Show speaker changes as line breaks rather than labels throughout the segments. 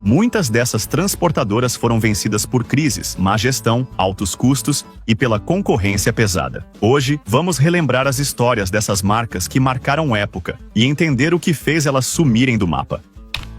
Muitas dessas transportadoras foram vencidas por crises, má gestão, altos custos e pela concorrência pesada. Hoje, vamos relembrar as histórias dessas marcas que marcaram época e entender o que fez elas sumirem do mapa.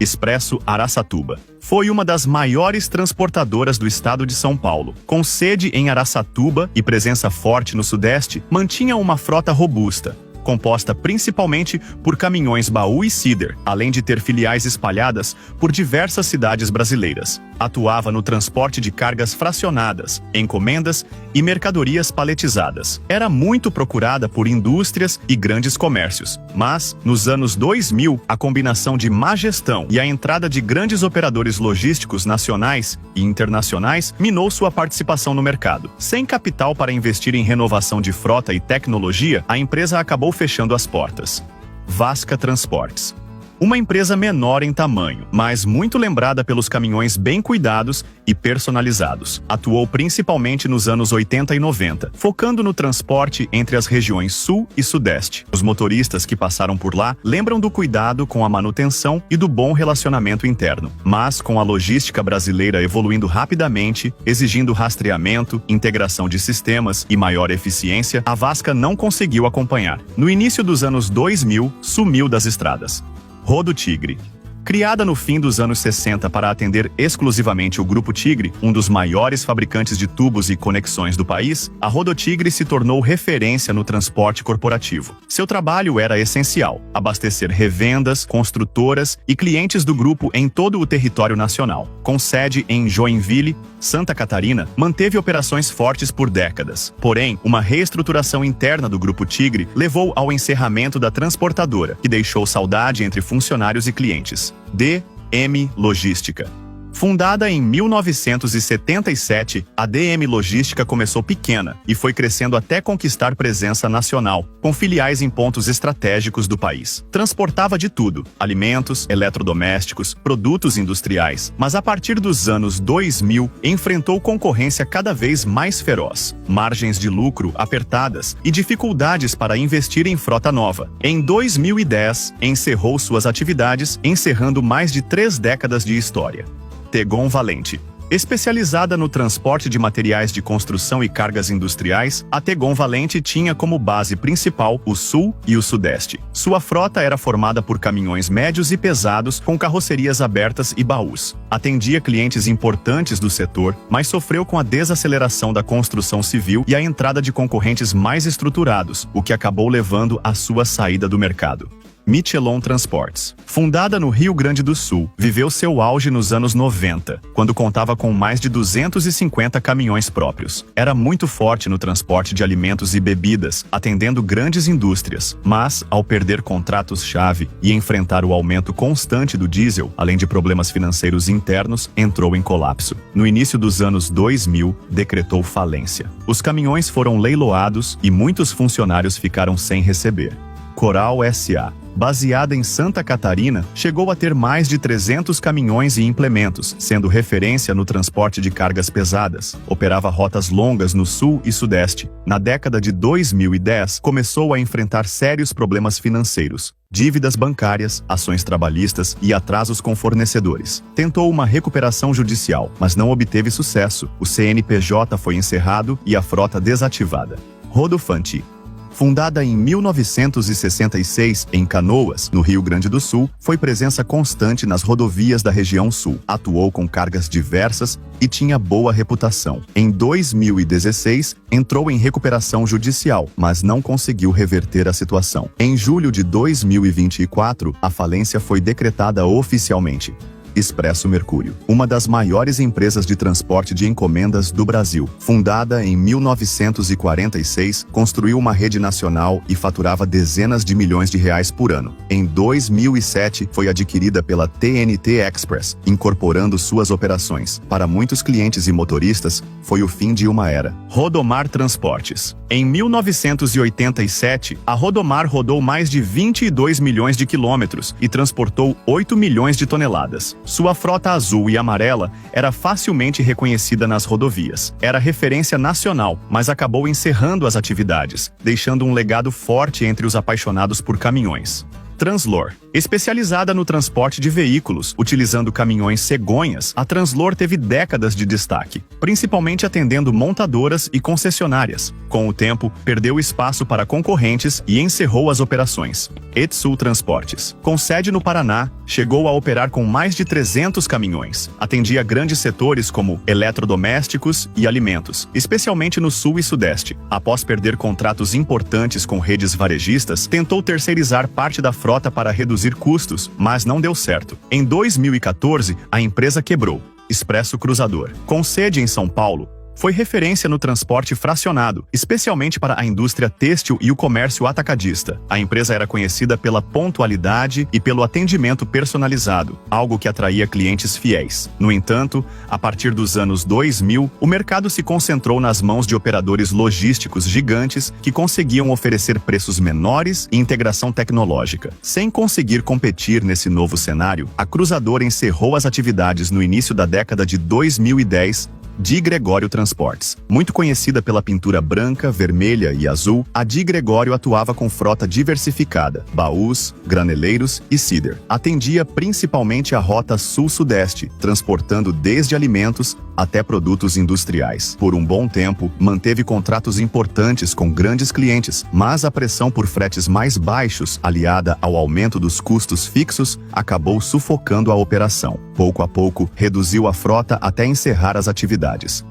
Expresso Araçatuba foi uma das maiores transportadoras do estado de São Paulo. Com sede em Araçatuba e presença forte no Sudeste, mantinha uma frota robusta, composta principalmente por caminhões baú e Cider, além de ter filiais espalhadas por diversas cidades brasileiras. Atuava no transporte de cargas fracionadas, encomendas e mercadorias paletizadas. Era muito procurada por indústrias e grandes comércios, mas, nos anos 2000, a combinação de má gestão e a entrada de grandes operadores logísticos nacionais e internacionais minou sua participação no mercado. Sem capital para investir em renovação de frota e tecnologia, a empresa acabou fechando as portas. Vasca Transportes. Uma empresa menor em tamanho, mas muito lembrada pelos caminhões bem cuidados e personalizados. Atuou principalmente nos anos 80 e 90, focando no transporte entre as regiões Sul e Sudeste. Os motoristas que passaram por lá lembram do cuidado com a manutenção e do bom relacionamento interno. Mas, com a logística brasileira evoluindo rapidamente, exigindo rastreamento, integração de sistemas e maior eficiência, a Vasca não conseguiu acompanhar. No início dos anos 2000, sumiu das estradas. Rodo Tigre. Criada no fim dos anos 60 para atender exclusivamente o Grupo Tigre, um dos maiores fabricantes de tubos e conexões do país, a Rodo Tigre se tornou referência no transporte corporativo. Seu trabalho era essencial: abastecer revendas, construtoras e clientes do grupo em todo o território nacional. Com sede em Joinville, Santa Catarina, manteve operações fortes por décadas. Porém, uma reestruturação interna do Grupo Tigre levou ao encerramento da transportadora, que deixou saudade entre funcionários e clientes. DM Logística. Fundada em 1977, a DM Logística começou pequena e foi crescendo até conquistar presença nacional, com filiais em pontos estratégicos do país. Transportava de tudo: alimentos, eletrodomésticos, produtos industriais, mas a partir dos anos 2000 enfrentou concorrência cada vez mais feroz, margens de lucro apertadas e dificuldades para investir em frota nova. Em 2010, encerrou suas atividades, encerrando mais de 3 décadas de história. Tegon Valente. Especializada no transporte de materiais de construção e cargas industriais, a Tegon Valente tinha como base principal o Sul e o Sudeste. Sua frota era formada por caminhões médios e pesados com carrocerias abertas e baús. Atendia clientes importantes do setor, mas sofreu com a desaceleração da construção civil e a entrada de concorrentes mais estruturados, o que acabou levando à sua saída do mercado. Michelon Transportes. Fundada no Rio Grande do Sul, viveu seu auge nos anos 90, quando contava com mais de 250 caminhões próprios. Era muito forte no transporte de alimentos e bebidas, atendendo grandes indústrias, mas, ao perder contratos-chave e enfrentar o aumento constante do diesel, além de problemas financeiros internos, entrou em colapso. No início dos anos 2000, decretou falência. Os caminhões foram leiloados e muitos funcionários ficaram sem receber. Coral S.A. Baseada em Santa Catarina, chegou a ter mais de 300 caminhões e implementos, sendo referência no transporte de cargas pesadas. Operava rotas longas no Sul e Sudeste. Na década de 2010, começou a enfrentar sérios problemas financeiros, dívidas bancárias, ações trabalhistas e atrasos com fornecedores. Tentou uma recuperação judicial, mas não obteve sucesso. O CNPJ foi encerrado e a frota desativada. Rodofanti. Fundada em 1966 em Canoas, no Rio Grande do Sul, foi presença constante nas rodovias da região sul. Atuou com cargas diversas e tinha boa reputação. Em 2016, entrou em recuperação judicial, mas não conseguiu reverter a situação. Em julho de 2024, a falência foi decretada oficialmente. Expresso Mercúrio, uma das maiores empresas de transporte de encomendas do Brasil. Fundada em 1946, construiu uma rede nacional e faturava dezenas de milhões de reais por ano. Em 2007, foi adquirida pela TNT Express, incorporando suas operações. Para muitos clientes e motoristas, foi o fim de uma era. Rodomar Transportes. Em 1987, a Rodomar rodou mais de 22 milhões de quilômetros e transportou 8 milhões de toneladas. Sua frota azul e amarela era facilmente reconhecida nas rodovias. Era referência nacional, mas acabou encerrando as atividades, deixando um legado forte entre os apaixonados por caminhões. Translor. Especializada no transporte de veículos, utilizando caminhões cegonhas, a Translor teve décadas de destaque, principalmente atendendo montadoras e concessionárias. Com o tempo, perdeu espaço para concorrentes e encerrou as operações. Etsul Transportes, com sede no Paraná, chegou a operar com mais de 300 caminhões. Atendia grandes setores como eletrodomésticos e alimentos, especialmente no Sul e Sudeste. Após perder contratos importantes com redes varejistas, tentou terceirizar parte da frota para reduzir custos, mas não deu certo. Em 2014, a empresa quebrou. Expresso Cruzador, com sede em São Paulo, foi referência no transporte fracionado, especialmente para a indústria têxtil e o comércio atacadista. A empresa era conhecida pela pontualidade e pelo atendimento personalizado, algo que atraía clientes fiéis. No entanto, a partir dos anos 2000, o mercado se concentrou nas mãos de operadores logísticos gigantes que conseguiam oferecer preços menores e integração tecnológica. Sem conseguir competir nesse novo cenário, a Cruzador encerrou as atividades no início da década de 2010, Di Gregório Transportes. Muito conhecida pela pintura branca, vermelha e azul, a Di Gregório atuava com frota diversificada, baús, graneleiros e cider. Atendia principalmente a rota sul-sudeste, transportando desde alimentos até produtos industriais. Por um bom tempo, manteve contratos importantes com grandes clientes, mas a pressão por fretes mais baixos, aliada ao aumento dos custos fixos, acabou sufocando a operação. Pouco a pouco, reduziu a frota até encerrar as atividades.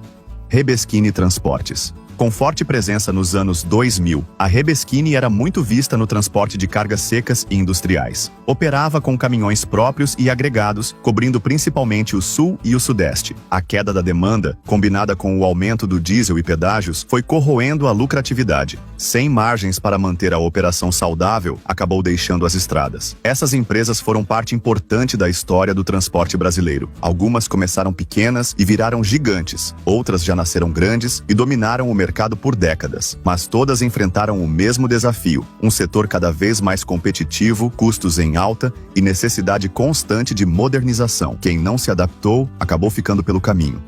Rebeschini Transportes. Com forte presença nos anos 2000, a Rebeschini era muito vista no transporte de cargas secas e industriais. Operava com caminhões próprios e agregados, cobrindo principalmente o sul e o sudeste. A queda da demanda, combinada com o aumento do diesel e pedágios, foi corroendo a lucratividade. Sem margens para manter a operação saudável, acabou deixando as estradas. Essas empresas foram parte importante da história do transporte brasileiro. Algumas começaram pequenas e viraram gigantes. Outras já nasceram grandes e dominaram o mercado por décadas, mas todas enfrentaram o mesmo desafio: um setor cada vez mais competitivo, custos em alta e necessidade constante de modernização. Quem não se adaptou acabou ficando pelo caminho.